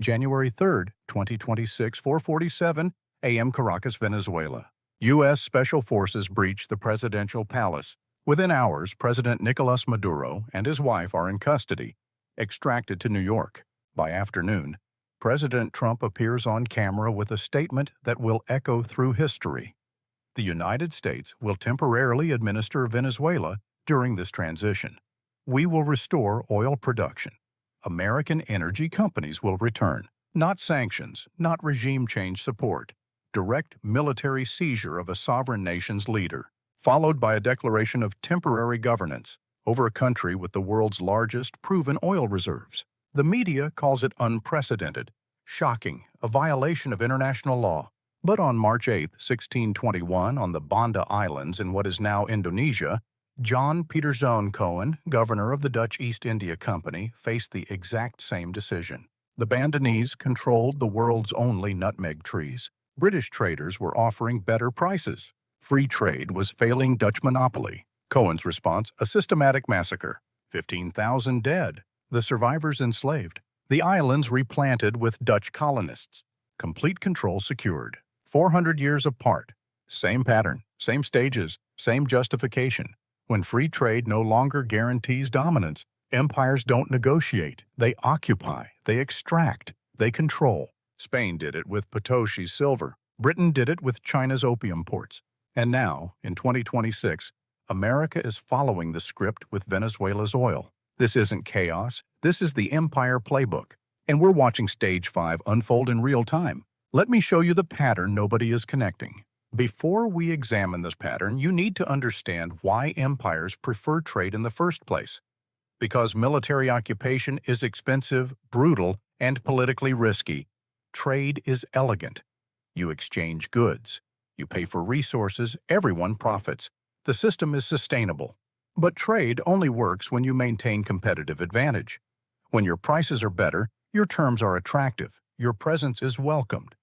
January 3, 2026, 4:47 a.m. Caracas, Venezuela. U.S. Special Forces breach the presidential palace. Within hours, President Nicolas Maduro and his wife are in custody, extracted to New York. By afternoon, President Trump appears on camera with a statement that will echo through history. The United States will temporarily administer Venezuela during this transition. We will restore oil production. American energy companies will return. Not sanctions, not regime change support. Direct military seizure of a sovereign nation's leader, followed by a declaration of temporary governance over a country with the world's largest proven oil reserves. The media calls it unprecedented, shocking, a violation of international law. But on March 8, 1621, on the Banda Islands in what is now Indonesia, John Peter Zoon Cohen, governor of the Dutch East India Company, faced the exact same decision. The Bandanese controlled the world's only nutmeg trees. British traders were offering better prices. Free trade was failing Dutch monopoly. Cohen's response, a systematic massacre. 15,000 dead. The survivors enslaved. The islands replanted with Dutch colonists. Complete control secured. 400 years apart. Same pattern, same stages, same justification. When free trade no longer guarantees dominance, empires don't negotiate. They occupy, they extract, they control. Spain did it with Potosí's silver. Britain did it with China's opium ports. And now, in 2026, America is following the script with Venezuela's oil. This isn't chaos. This is the empire playbook. And we're watching Stage 5 unfold in real time. Let me show you the pattern nobody is connecting. Before we examine this pattern, you need to understand why empires prefer trade in the first place. Because military occupation is expensive, brutal, and politically risky. Trade is elegant. You exchange goods. You pay for resources. Everyone profits. The system is sustainable. But trade only works when you maintain competitive advantage. When your prices are better, your terms are attractive. Your presence is welcomed.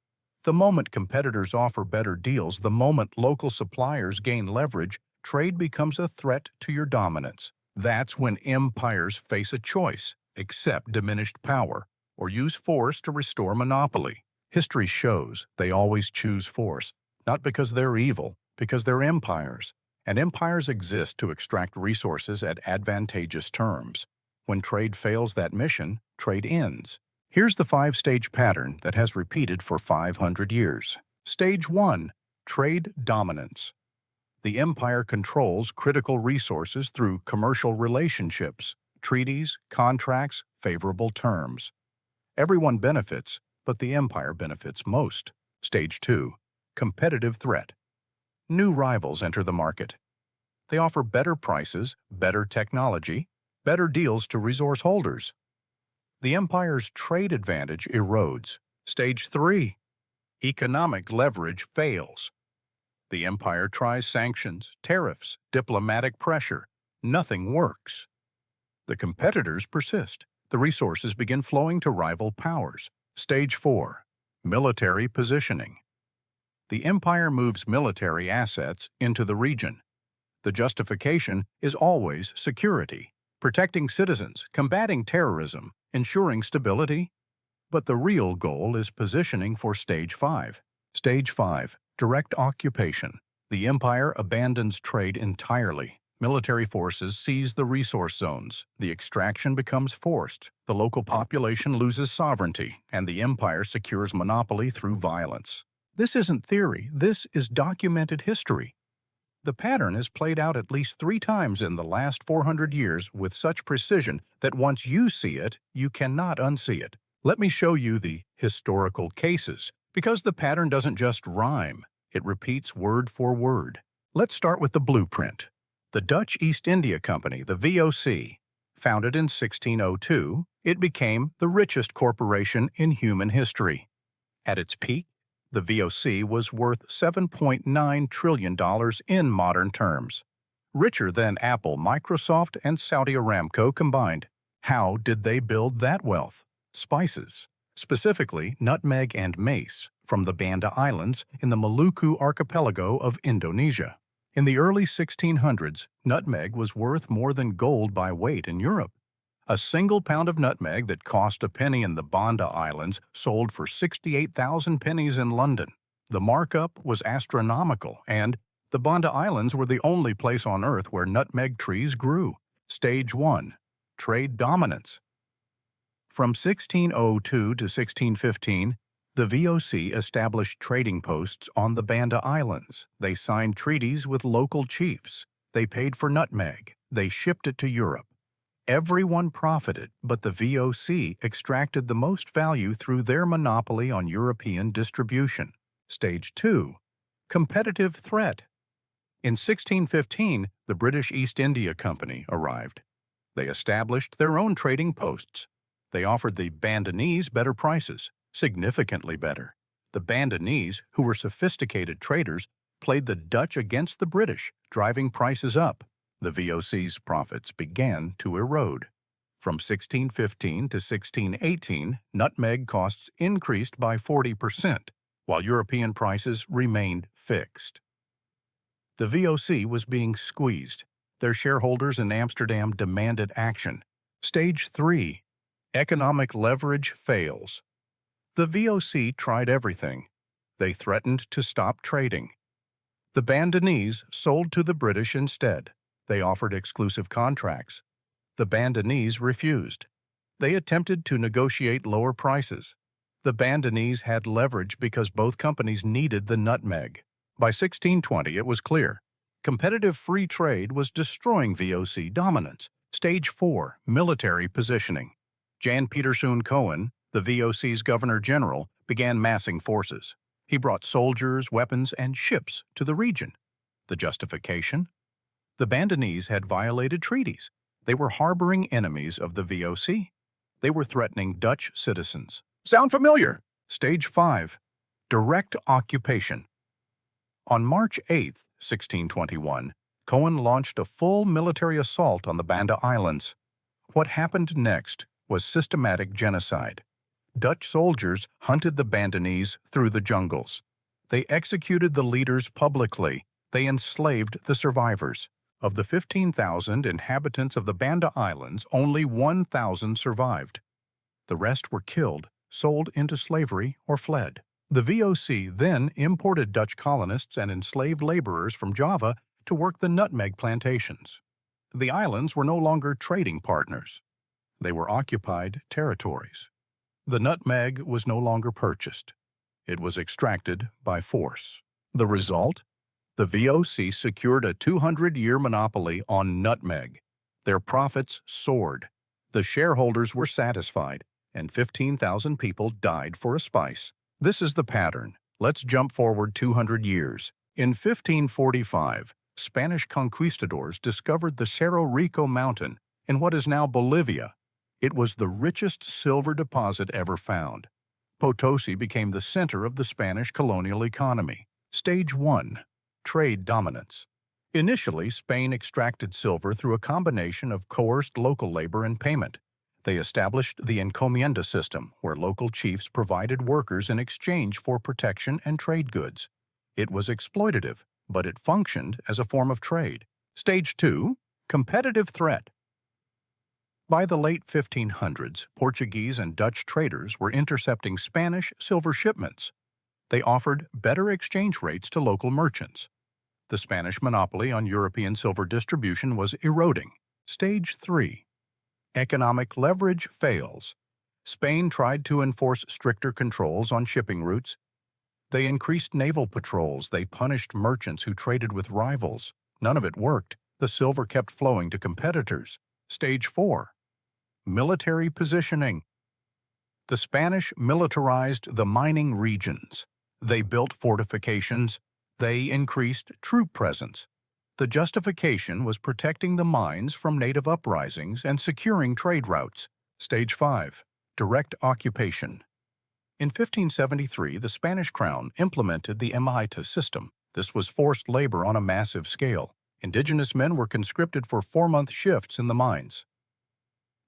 The moment competitors offer better deals, the moment local suppliers gain leverage, trade becomes a threat to your dominance. That's when empires face a choice: accept diminished power or use force to restore monopoly. History shows they always choose force, not because they're evil, because they're empires. And empires exist to extract resources at advantageous terms. When trade fails that mission, trade ends. Here's the 5-stage pattern that has repeated for 500 years. Stage 1. Trade dominance. The empire controls critical resources through commercial relationships, treaties, contracts, favorable terms. Everyone benefits, but the empire benefits most. Stage 2. Competitive threat. New rivals enter the market. They offer better prices, better technology, better deals to resource holders. The empire's trade advantage erodes. Stage 3. Economic leverage fails. The empire tries sanctions, tariffs, diplomatic pressure. Nothing works. The competitors persist. The resources begin flowing to rival powers. Stage 4. Military positioning. The empire moves military assets into the region. The justification is always security, protecting citizens, combating terrorism, ensuring stability. But the real goal is positioning for Stage 5. Stage 5. Direct occupation. The empire abandons trade entirely. Military forces seize the resource zones. The extraction becomes forced. The local population loses sovereignty, and the empire secures monopoly through violence. This isn't theory. This is documented history. The pattern is played out at least 3 times in the last 400 years with such precision that once you see it, you cannot unsee it. Let me show you the historical cases, because the pattern doesn't just rhyme. It repeats word for word. Let's start with the blueprint. The Dutch East India Company, the VOC, founded in 1602, it became the richest corporation in human history. At its peak, the VOC was worth $7.9 trillion in modern terms, richer than Apple, Microsoft, and Saudi Aramco combined. How did they build that wealth? Spices, specifically nutmeg and mace, from the Banda Islands in the Maluku archipelago of Indonesia. In the early 1600s, nutmeg was worth more than gold by weight in Europe. A single pound of nutmeg that cost a penny in the Banda Islands sold for 68,000 pennies in London. The markup was astronomical, and the Banda Islands were the only place on Earth where nutmeg trees grew. Stage 1. Trade dominance. From 1602 to 1615, the VOC established trading posts on the Banda Islands. They signed treaties with local chiefs. They paid for nutmeg. They shipped it to Europe. Everyone profited, but the VOC extracted the most value through their monopoly on European distribution. Stage 2. Competitive threat. In 1615, the British East India Company arrived. They established their own trading posts. They offered the Bandanese better prices, significantly better. The Bandanese, who were sophisticated traders, played the Dutch against the British, driving prices up. The VOC's profits began to erode. From 1615 to 1618, nutmeg costs increased by 40%, while European prices remained fixed. The VOC was being squeezed. Their shareholders in Amsterdam demanded action. Stage 3. Economic leverage fails. The VOC tried everything. They threatened to stop trading. The Bandanese sold to the British instead. They offered exclusive contracts. The Bandanese refused. They attempted to negotiate lower prices. The Bandanese had leverage because both companies needed the nutmeg. By 1620, it was clear. Competitive free trade was destroying VOC dominance. Stage 4. Military positioning. Jan Pieterszoon Cohen, the VOC's governor-general, began massing forces. He brought soldiers, weapons, and ships to the region. The justification? The Bandanese had violated treaties. They were harboring enemies of the VOC. They were threatening Dutch citizens. Sound familiar? Stage 5. Direct occupation. On March 8, 1621, Cohen launched a full military assault on the Banda Islands. What happened next was systematic genocide. Dutch soldiers hunted the Bandanese through the jungles. They executed the leaders publicly. They enslaved the survivors. Of the 15,000 inhabitants of the Banda Islands, only 1,000 survived. The rest were killed, sold into slavery, or fled. The VOC then imported Dutch colonists and enslaved laborers from Java to work the nutmeg plantations. The islands were no longer trading partners. They were occupied territories. The nutmeg was no longer purchased. It was extracted by force. The result? The VOC secured a 200-year monopoly on nutmeg. Their profits soared. The shareholders were satisfied, and 15,000 people died for a spice. This is the pattern. Let's jump forward 200 years. In 1545, Spanish conquistadors discovered the Cerro Rico mountain in what is now Bolivia. It was the richest silver deposit ever found. Potosi became the center of the Spanish colonial economy. Stage 1. Trade dominance. Initially, Spain extracted silver through a combination of coerced local labor and payment. They established the encomienda system, where local chiefs provided workers in exchange for protection and trade goods. It was exploitative, but it functioned as a form of trade. Stage 2. Competitive threat. By the late 1500s, Portuguese and Dutch traders were intercepting Spanish silver shipments. They offered better exchange rates to local merchants. The Spanish monopoly on European silver distribution was eroding. Stage 3. Economic leverage fails. Spain tried to enforce stricter controls on shipping routes. They increased naval patrols. They punished merchants who traded with rivals. None of it worked. The silver kept flowing to competitors. Stage 4. Military positioning. The Spanish militarized the mining regions. They built fortifications. They increased troop presence. The justification was protecting the mines from native uprisings and securing trade routes. Stage 5. Direct occupation. In 1573, the Spanish crown implemented the Emaita system. This was forced labor on a massive scale. Indigenous men were conscripted for 4-month shifts in the mines.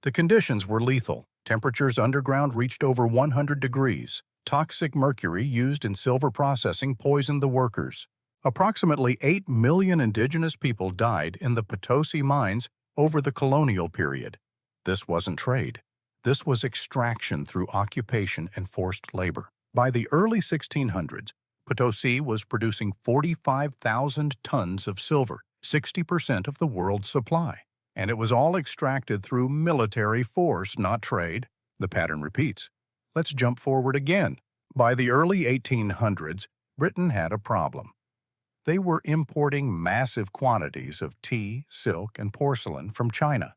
The conditions were lethal. Temperatures underground reached over 100 degrees. Toxic mercury used in silver processing poisoned the workers. Approximately 8 million indigenous people died in the Potosi mines over the colonial period. This wasn't trade. This was extraction through occupation and forced labor. By the early 1600s, Potosi was producing 45,000 tons of silver, 60% of the world's supply. And it was all extracted through military force, not trade. The pattern repeats. Let's jump forward again. By the early 1800s, Britain had a problem. They were importing massive quantities of tea, silk, and porcelain from China.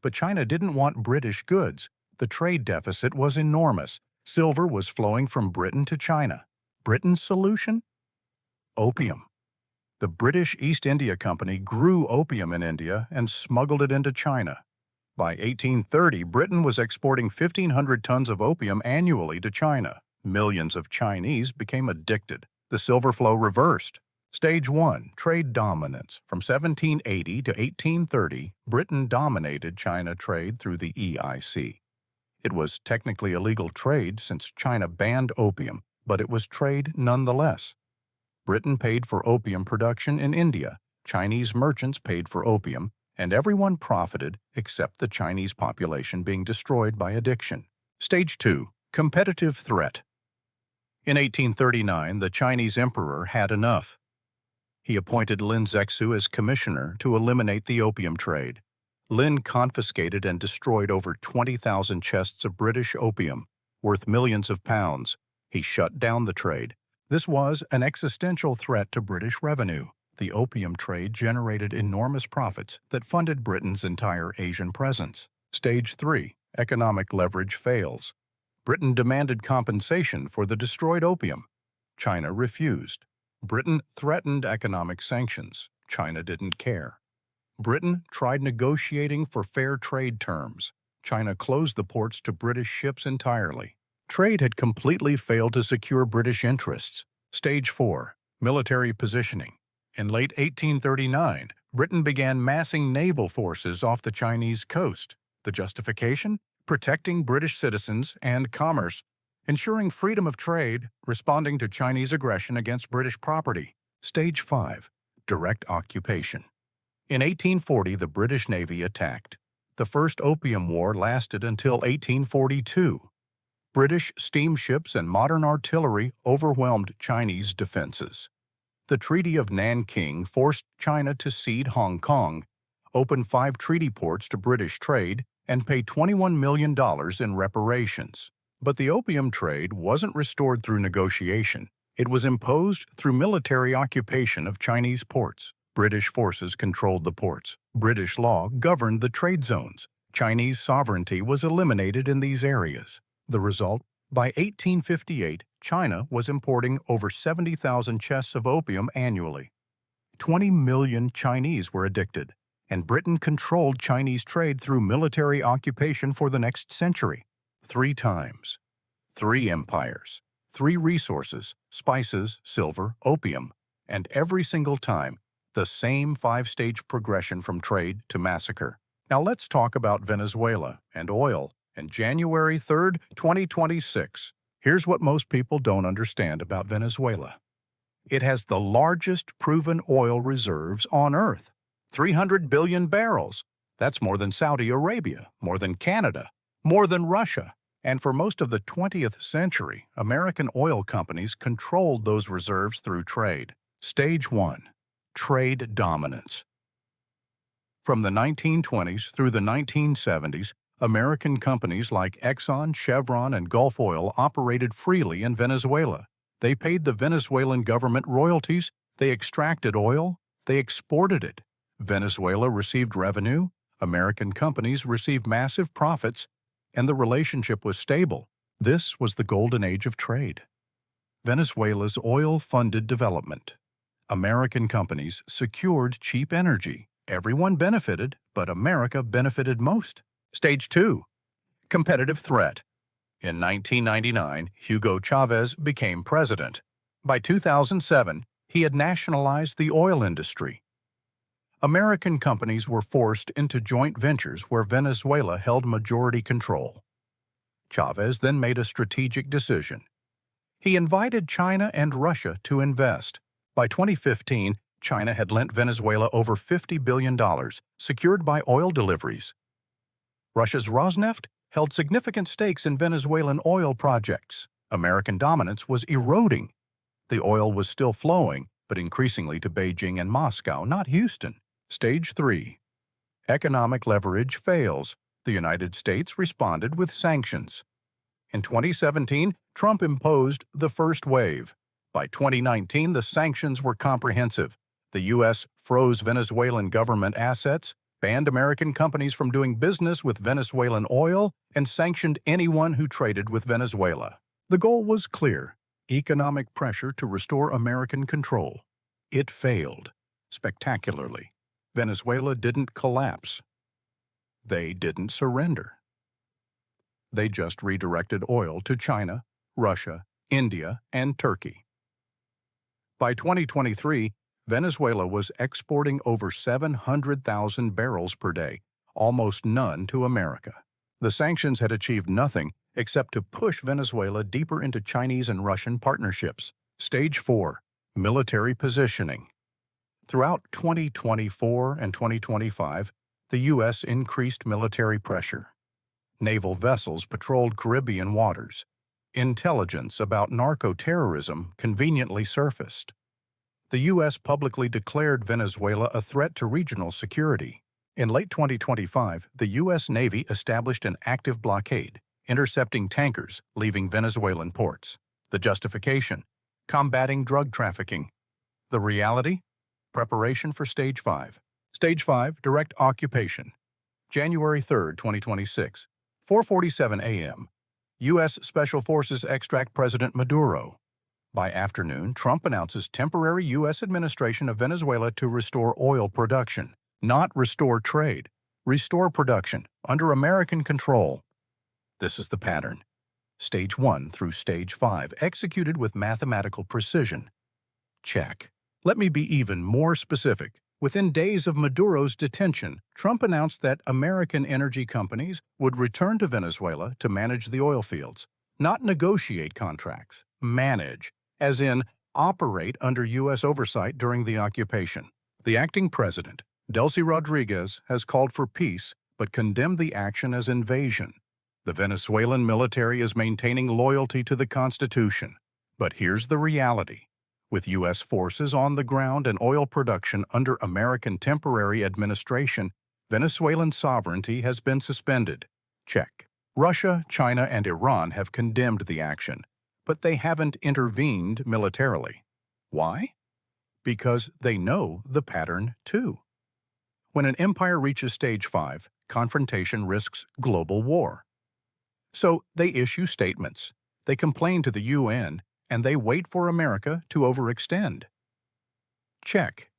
But China didn't want British goods. The trade deficit was enormous. Silver was flowing from Britain to China. Britain's solution? Opium. The British East India Company grew opium in India and smuggled it into China. By 1830, Britain was exporting 1,500 tons of opium annually to China. Millions of Chinese became addicted. The silver flow reversed. Stage 1. Trade dominance. From 1780 to 1830, Britain dominated China trade through the EIC. It was technically illegal trade since China banned opium, but it was trade nonetheless. Britain paid for opium production in India, Chinese merchants paid for opium, and everyone profited except the Chinese population being destroyed by addiction. Stage 2. Competitive threat. In 1839, the Chinese emperor had enough. He appointed Lin Zexu as commissioner to eliminate the opium trade. Lin confiscated and destroyed over 20,000 chests of British opium, worth millions of pounds. He shut down the trade. This was an existential threat to British revenue. The opium trade generated enormous profits that funded Britain's entire Asian presence. Stage 3. Economic leverage fails. Britain demanded compensation for the destroyed opium. China refused. Britain threatened economic sanctions. China didn't care. Britain tried negotiating for fair trade terms. China closed the ports to British ships entirely. Trade had completely failed to secure British interests. Stage 4. Military positioning. In late 1839, Britain began massing naval forces off the Chinese coast. The justification? Protecting British citizens and commerce, ensuring freedom of trade, responding to Chinese aggression against British property. Stage 5. Direct occupation. In 1840, the British Navy attacked. The First Opium War lasted until 1842. British steamships and modern artillery overwhelmed Chinese defenses. The Treaty of Nanking forced China to cede Hong Kong, open 5 treaty ports to British trade, and pay $21 million in reparations. But the opium trade wasn't restored through negotiation. It was imposed through military occupation of Chinese ports. British forces controlled the ports. British law governed the trade zones. Chinese sovereignty was eliminated in these areas. The result? By 1858, China was importing over 70,000 chests of opium annually. 20 million Chinese were addicted, and Britain controlled Chinese trade through military occupation for the next century. 3 times. 3 empires. 3 resources: spices, silver, opium. And every single time, the same 5-stage progression from trade to massacre. Now let's talk about Venezuela and oil. And January 3, 2026. Here's what most people don't understand about Venezuela. It has the largest proven oil reserves on Earth. 300 billion barrels. That's more than Saudi Arabia, more than Canada, more than Russia. And for most of the 20th century, American oil companies controlled those reserves through trade. Stage 1. Trade dominance. From the 1920s through the 1970s, American companies like Exxon, Chevron, and Gulf Oil operated freely in Venezuela. They paid the Venezuelan government royalties, they extracted oil, they exported it. Venezuela received revenue, American companies received massive profits, and the relationship was stable. This was the golden age of trade. Venezuela's oil-funded development. American companies secured cheap energy. Everyone benefited, but America benefited most. Stage 2. Competitive threat. In 1999, Hugo Chavez became president. By 2007, he had nationalized the oil industry. American companies were forced into joint ventures where Venezuela held majority control. Chavez then made a strategic decision. He invited China and Russia to invest. By 2015, China had lent Venezuela over $50 billion, secured by oil deliveries. Russia's Rosneft held significant stakes in Venezuelan oil projects. American dominance was eroding. The oil was still flowing, but increasingly to Beijing and Moscow, not Houston. Stage 3. Economic leverage fails. The United States responded with sanctions. In 2017, Trump imposed the first wave. By 2019, the sanctions were comprehensive. The U.S. froze Venezuelan government assets, banned American companies from doing business with Venezuelan oil, and sanctioned anyone who traded with Venezuela. The goal was clear: economic pressure to restore American control. It failed spectacularly. Venezuela didn't collapse. They didn't surrender. They just redirected oil to China, Russia, India, and Turkey. By 2023, Venezuela was exporting over 700,000 barrels per day, almost none to America. The sanctions had achieved nothing except to push Venezuela deeper into Chinese and Russian partnerships. Stage 4. Military positioning. Throughout 2024 and 2025, the U.S. increased military pressure. Naval vessels patrolled Caribbean waters. Intelligence about narco-terrorism conveniently surfaced. The U.S. publicly declared Venezuela a threat to regional security. In late 2025, the U.S. Navy established an active blockade, intercepting tankers leaving Venezuelan ports. The justification: combating drug trafficking. The reality: preparation for Stage 5. Stage 5, direct occupation. January 3, 2026, 4:47 a.m. U.S. Special Forces extract President Maduro. By afternoon, Trump announces temporary U.S. administration of Venezuela to restore oil production. Not restore trade, restore production, under American control. This is the pattern. Stage 1 through Stage 5, executed with mathematical precision. Check. Let me be even more specific. Within days of Maduro's detention, Trump announced that American energy companies would return to Venezuela to manage the oil fields, not negotiate contracts, manage, as in operate under U.S. oversight during the occupation. The acting president, Delcy Rodriguez, has called for peace but condemned the action as invasion. The Venezuelan military is maintaining loyalty to the Constitution. But here's the reality. With U.S. forces on the ground and oil production under American temporary administration, Venezuelan sovereignty has been suspended. Check. Russia, China, and Iran have condemned the action, but they haven't intervened militarily. Why? Because they know the pattern too. When an empire reaches Stage 5, confrontation risks global war. So they issue statements, they complain to the UN, and they wait for America to overextend. Check.